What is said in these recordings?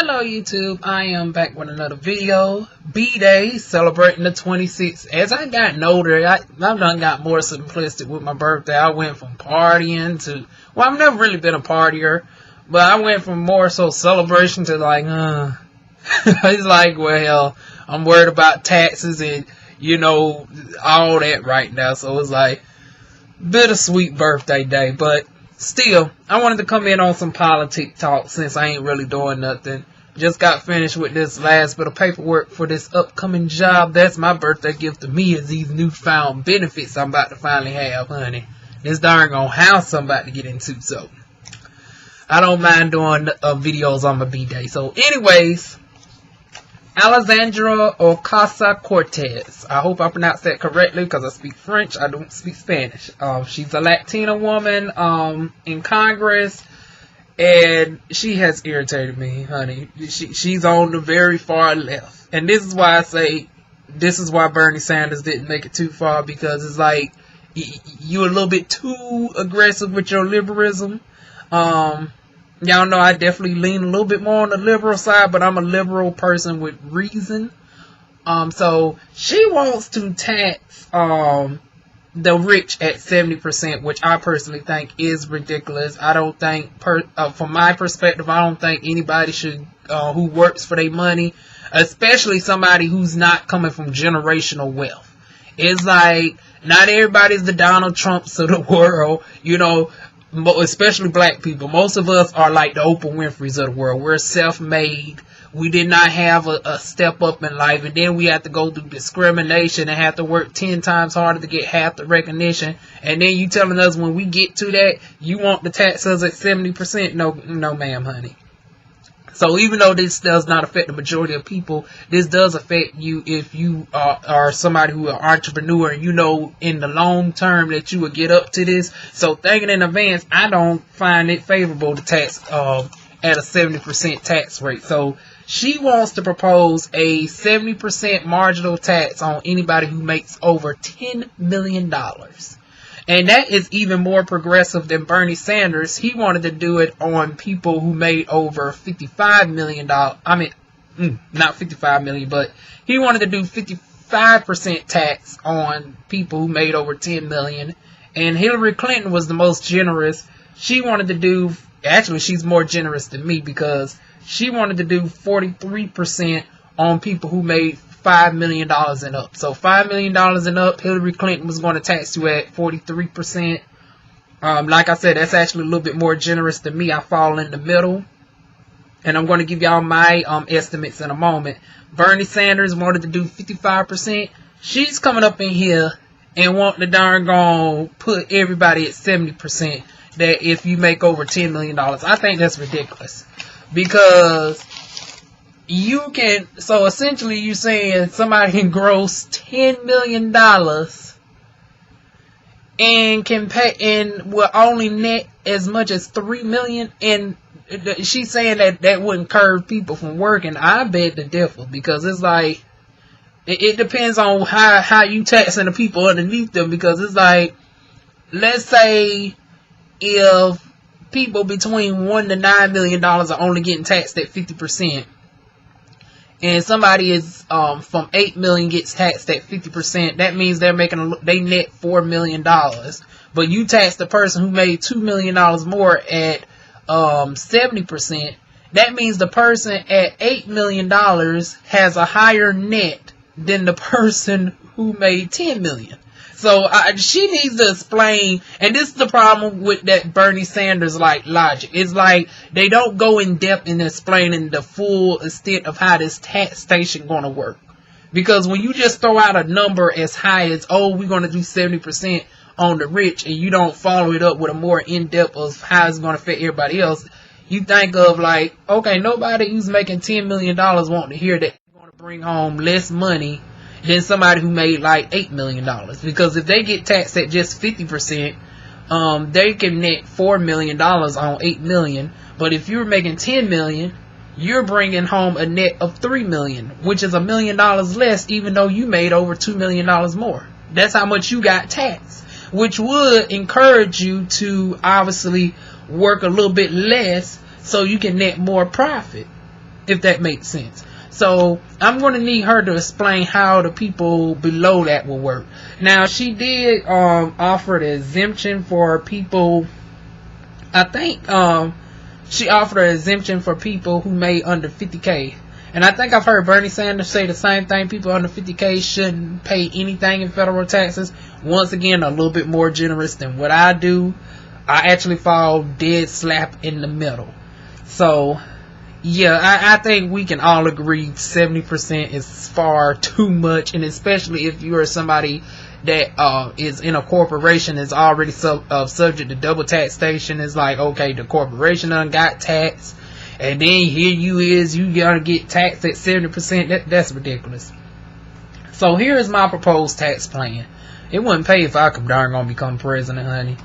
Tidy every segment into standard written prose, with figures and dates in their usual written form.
Hello YouTube, I am back with another video. B-Day, celebrating the 26th. As I got older, I've done got more simplistic with my birthday. I went from partying to, well, I've never really been a partier, but I went from more so celebration to like, it's like, well, I'm worried about taxes and, you know, all that right now. So it's like, bittersweet birthday day, but still, I wanted to come in on some politic talk since I ain't really doing nothing. Just got finished with this last bit of paperwork for this upcoming job. That's my birthday gift to me, is these newfound benefits I'm about to finally have, honey. This darn gonna house I'm about to get into, so I don't mind doing videos on my B-Day. So anyways, Alexandria Ocasio-Cortez. I hope I pronounced that correctly because I speak French. I don't speak Spanish. She's a Latina woman in Congress, and she has irritated me, honey. She's on the very far left. And this is why I say, this is why Bernie Sanders didn't make it too far, because it's like, you're a little bit too aggressive with your liberalism. Y'all know I definitely lean a little bit more on the liberal side, but I'm a liberal person with reason. So she wants to tax the rich at 70%, which I personally think is ridiculous. I don't think, from my perspective, I don't think anybody should, who works for their money, especially somebody who's not coming from generational wealth. It's like, not everybody's the Donald Trumps of the world, you know. Especially black people. Most of us are like the Oprah Winfreys of the world. We're self-made. We did not have a step up in life, and then we have to go through discrimination and have to work 10 times harder to get half the recognition. And then you telling us when we get to that, you want to tax us at 70%? No, ma'am, honey. So even though this does not affect the majority of people, this does affect you if you are somebody who is an entrepreneur and you know in the long term that you will get up to this. So thinking in advance, I don't find it favorable to tax at a 70% tax rate. So she wants to propose a 70% marginal tax on anybody who makes over $10 million. And that is even more progressive than Bernie Sanders. He wanted to do it on people who made over $55 million. I mean, not 55 million, but he wanted to do 55% tax on people who made over 10 million. And Hilary Clinton was the most generous. She wanted to do, actually, she's more generous than me because she wanted to do 43% on people who made $5 million and up. So $5 million and up, Hillary Clinton was going to tax you at 43%. Like I said, that's actually a little bit more generous than me. I fall in the middle. And I'm going to give y'all my estimates in a moment. Bernie Sanders wanted to do 55%. She's coming up in here and wanting to darn gone put everybody at 70%. That if you make over $10 million. I think that's ridiculous. Because you can, so essentially you're saying somebody can gross $10 million and can pay and will only net as much as $3 million, and she's saying that wouldn't curb people from working. I beg to differ, because it's like it depends on how you taxing the people underneath them, because it's like, let's say if people between $1 to $9 million are only getting taxed at 50%. And somebody is from 8 million gets taxed at 50%. That means they net $4 million. But you tax the person who made $2 million more at 70%. That means the person at $8 million has a higher net than the person who made $10 million. So she needs to explain, and this is the problem with that Bernie Sanders like logic. It's like they don't go in depth in explaining the full extent of how this taxation going to work. Because when you just throw out a number as high as, oh, we're going to do 70% on the rich, and you don't follow it up with a more in-depth of how it's going to affect everybody else, you think of like, okay, nobody who's making $10 million wanting to hear that they're going to bring home less money than somebody who made like $8 million. Because if they get taxed at just 50%, they can net $4 million on $8 million. But if you're making $10 million, you're bringing home a net of $3 million, which is $1 million less, even though you made over $2 million more. That's how much you got taxed, which would encourage you to obviously work a little bit less so you can net more profit. if that makes sense. So I'm going to need her to explain how the people below that will work. Now, she did offer the exemption for people. I think she offered an exemption for people who made under 50K. And I think I've heard Bernie Sanders say the same thing. People under 50K shouldn't pay anything in federal taxes. Once again, a little bit more generous than what I do. I actually fall dead slap in the middle. So, yeah, I think we can all agree 70% is far too much. And especially if you are somebody that is in a corporation is already subject to double taxation. It's like, okay, the corporation done got taxed, and then here you gonna get taxed at 70%. That's ridiculous. So here is my proposed tax plan. It wouldn't pay if I could darn gonna become president, honey.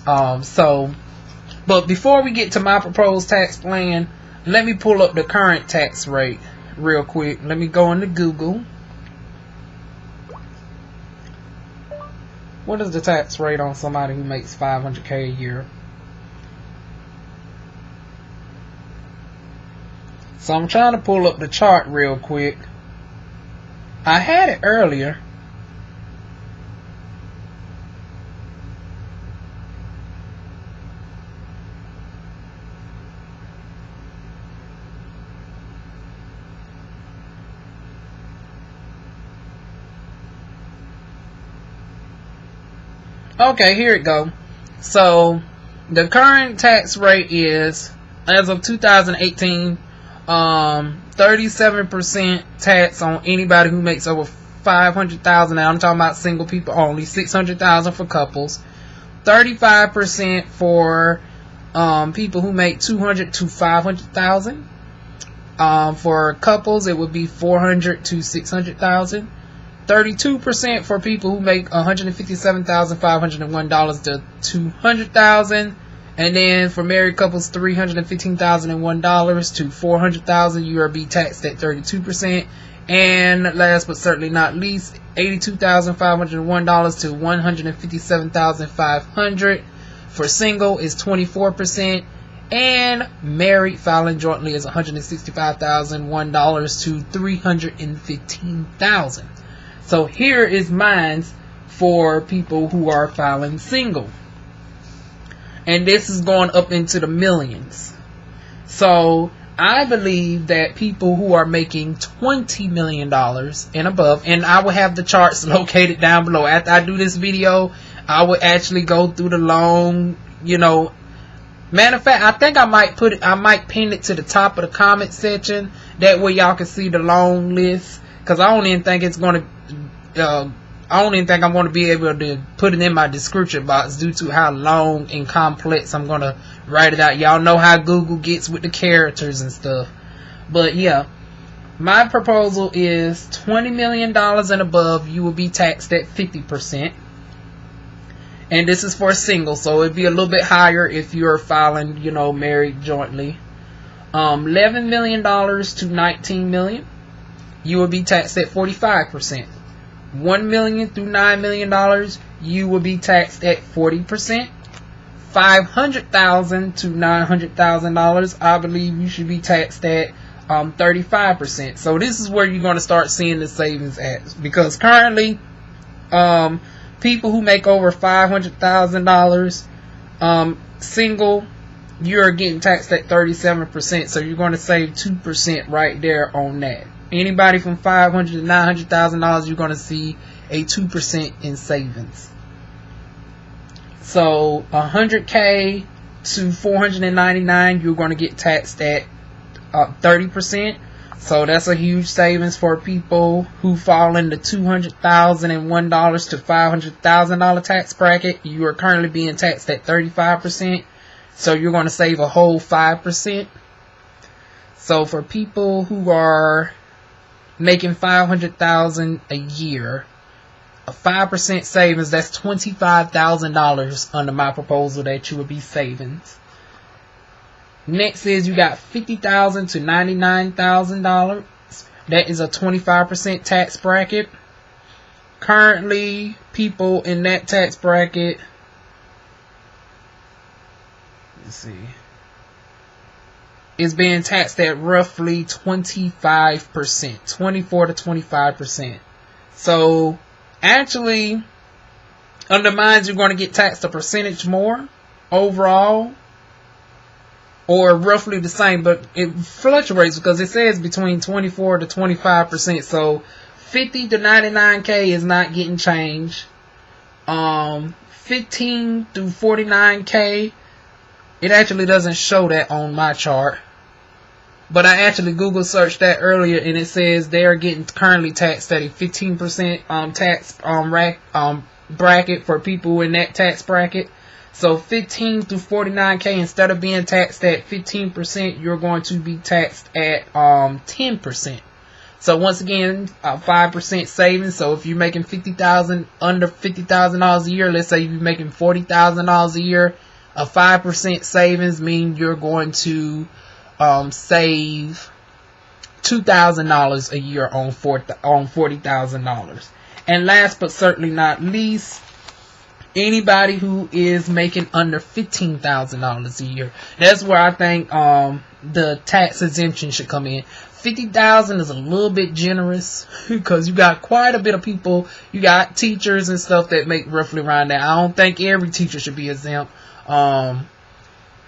But before we get to my proposed tax plan, let me pull up the current tax rate real quick. Let me go into Google. What is the tax rate on somebody who makes $500K a year? So I'm trying to pull up the chart real quick. I had it earlier. Okay, here it go. So the current tax rate is, as of 2018, 37% tax on anybody who makes over $500,000. Now I'm talking about single people only. $600,000 for couples. 35% for people who make $200,000 to $500,000. For couples, it would be $400,000 to $600,000. 32% for people who make $157,501 to $200,000, and then for married couples, $315,001 to $400,000. You are be taxed at 32%, and last but certainly not least, $82,501 to $157,500. For single is 24%, and married filing jointly is $165,001 to $315,000. So here is mine for people who are filing single. And this is going up into the millions. So I believe that people who are making $20 million and above, and I will have the charts located down below. After I do this video, I will actually go through the long, matter of fact, I think I might pin it to the top of the comment section. That way y'all can see the long list. Because I don't even think I'm going to be able to put it in my description box due to how long and complex I'm going to write it out. Y'all know how Google gets with the characters and stuff. But yeah, my proposal is $20 million and above. You will be taxed at 50%. And this is for single, so it'd be a little bit higher if you're filing, married jointly. $11 million to $19 million. You will be taxed at 45%. $1 million through $9 million, you will be taxed at 40%. $500,000 to $900,000, I believe you should be taxed at 35%. So this is where you're going to start seeing the savings at, because currently, people who make over $500,000, single, you're getting taxed at 37%. So you're going to save 2% right there on that. Anybody from $500,000 to $900,000, you're going to see a 2% in savings. So $100K to $499,000, you're going to get taxed at 30%. So that's a huge savings for people who fall in the $200,001 to $500,000 tax bracket. You are currently being taxed at 35%. So you're going to save a whole 5%. So for people who are making $500,000 a year, a 5% savings, that's $25,000 under my proposal that you would be saving. Next is you got $50,000 to $99,000. That is a 25% tax bracket. Currently, people in that tax bracket, let's see, is being taxed at roughly 25%, 24 to 25%. So actually undermines you're going to get taxed a percentage more overall, or roughly the same, but it fluctuates because it says between 24 to 25%. So 50 to 99K is not getting changed. 15 to 49K, it actually doesn't show that on my chart, but I actually Google searched that earlier, and it says they are getting currently taxed at a 15% tax bracket for people in that tax bracket. So 15 to 49K, instead of being taxed at 15%, you're going to be taxed at 10%. So once again, 5% savings. So if you're making under $50,000 a year, let's say you're making $40,000 a year, a 5% savings means you're going to save $2,000 a year on $40,000. And last but certainly not least, anybody who is making under $15,000 a year, that's where I think the tax exemption should come in. $50,000 is a little bit generous because you got quite a bit of people. You got teachers and stuff that make roughly around that. I don't think every teacher should be exempt. But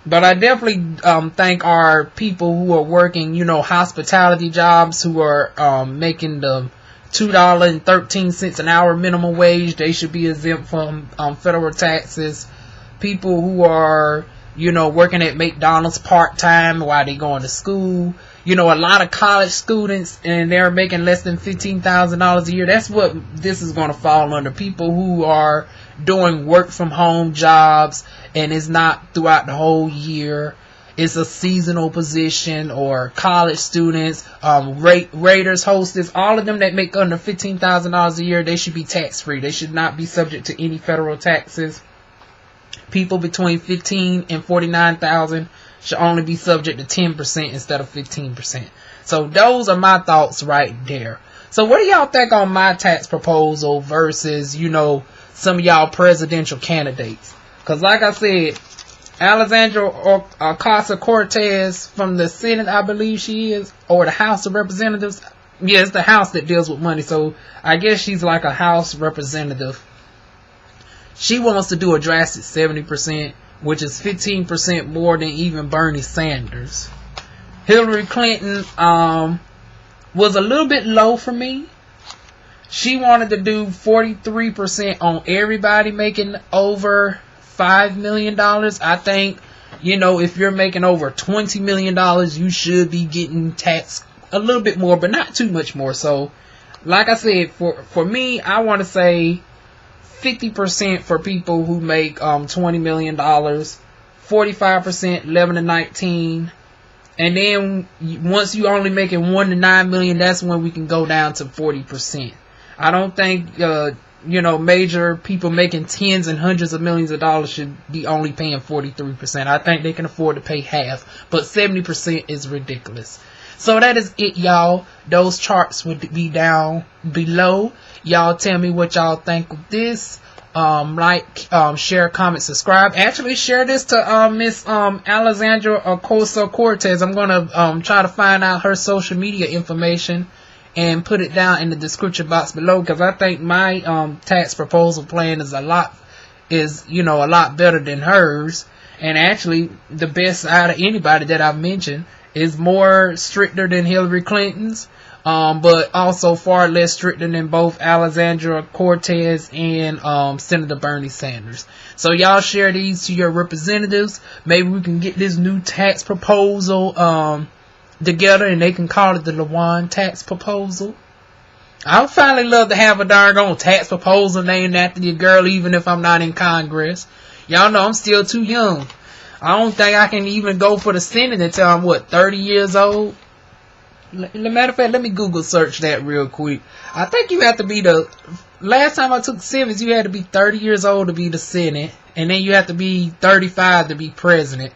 I definitely think our people who are working, hospitality jobs, who are making the $2.13 an hour minimum wage, they should be exempt from federal taxes. People who are, working at McDonald's part-time while they going to school. A lot of college students, and they're making less than $15,000 a year. That's what this is going to fall under. People who are doing work from home jobs, and it's not throughout the whole year. It's a seasonal position, or college students, raiders, hostess, all of them that make under $15,000 a year, they should be tax-free. They should not be subject to any federal taxes. People between $15,000 and $49,000 should only be subject to 10% instead of 15%. So those are my thoughts right there. So what do y'all think on my tax proposal versus, some of y'all presidential candidates? Because like I said, Alexandria Ocasio-Cortez from the Senate, I believe she is, or the House of Representatives. Yeah, it's the House that deals with money, so I guess she's like a House representative. She wants to do a drastic 70%, which is 15% more than even Bernie Sanders. Hilary Clinton was a little bit low for me. She wanted to do 43% on everybody making over $5 million. I think, if you're making over $20 million, you should be getting taxed a little bit more, but not too much more. So, like I said, for me, I want to say 50% for people who make $20 million, 45% 11 to 19, and then once you only making $1 to $9 million, that's when we can go down to 40%. I don't think major people making tens and hundreds of millions of dollars should be only paying 43%. I think they can afford to pay half, but 70% is ridiculous. So that is it, y'all. Those charts would be down below. Y'all tell me what y'all think of this. Share, comment, subscribe. Actually, share this to Miss Alexandria Ocasio-Cortez. I'm gonna try to find out her social media information and put it down in the description box below, because I think my tax proposal plan is a lot better than hers, and actually the best out of anybody that I've mentioned. Is more stricter than Hillary Clinton's, but also far less stricter than both Alexandria Cortez and Senator Bernie Sanders. So y'all share these to your representatives. Maybe we can get this new tax proposal together, and they can call it the DivaWuan tax proposal. I would finally love to have a darn tax proposal named after your girl, even if I'm not in Congress. Y'all know I'm still too young. I don't think I can even go for the Senate until I'm, 30 years old? Matter of fact, let me Google search that real quick. I think you have to be last time I took civics, you had to be 30 years old to be the Senate, and then you have to be 35 to be president.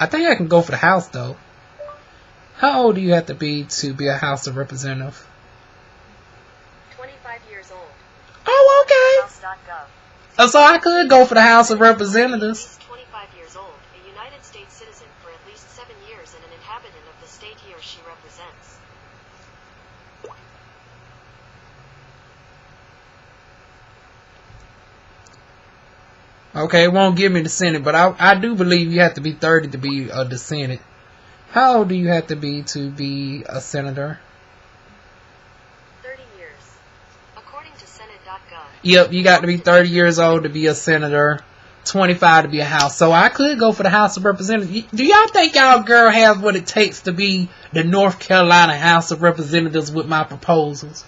I think I can go for the House, though. How old do you have to be a House of Representative? 25 years old. Oh, okay. House.gov. So I could go for the House of Representatives. 25 years old, a United States citizen for at least 7 years. years and an inhabitant of the state he or she represents. Okay, it won't give me the Senate, but I do believe you have to be 30 to be the Senate. How old do you have to be a senator? 30 years. According to Senate.gov. Yep, you got to be 30 years old to be a senator, 25 to be a House. So I could go for the House of Representatives. Do y'all think y'all girl has what it takes to be the North Carolina House of Representatives with my proposals?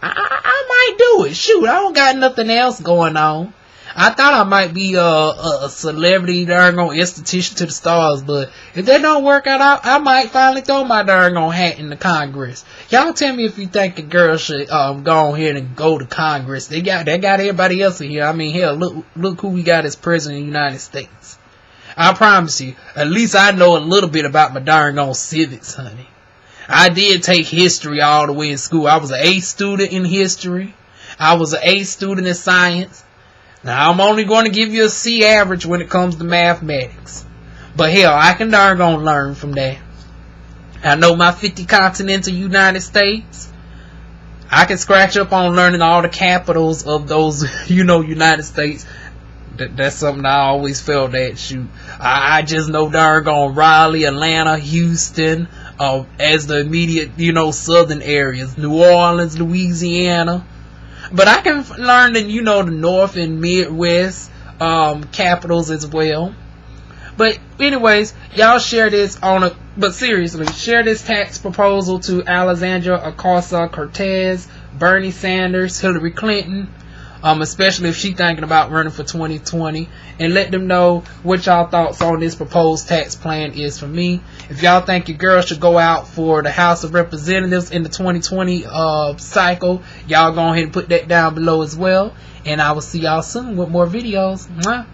I might do it. Shoot, I don't got nothing else going on. I thought I might be a celebrity darn on institution to the stars, but if that don't work out, I might finally throw my darn on hat in the Congress. Y'all tell me if you think a girl should go ahead and go to Congress. They got everybody else in here. I mean, hell, look who we got as president of the United States. I promise you, at least I know a little bit about my darn on civics, honey. I did take history all the way in school. I was an A student in history. I was an A student in science. Now, I'm only going to give you a C average when it comes to mathematics. But hell, I can darn gonna learn from that. I know my 50 continental United States. I can scratch up on learning all the capitals of those, United States. That's something I always felt that, shoot. I just know darn gone Raleigh, Atlanta, Houston, as the immediate, southern areas. New Orleans, Louisiana. But I can learn the, the North and Midwest capitals as well. But anyways, y'all share this but seriously, share this tax proposal to Alexandria Ocasio-Cortez, Bernie Sanders, Hilary Clinton, especially if she's thinking about running for 2020, and let them know what y'all thoughts on this proposed tax plan is for me. If y'all think your girl should go out for the House of Representatives in the 2020 cycle, y'all go ahead and put that down below as well, and I will see y'all soon with more videos. Mwah.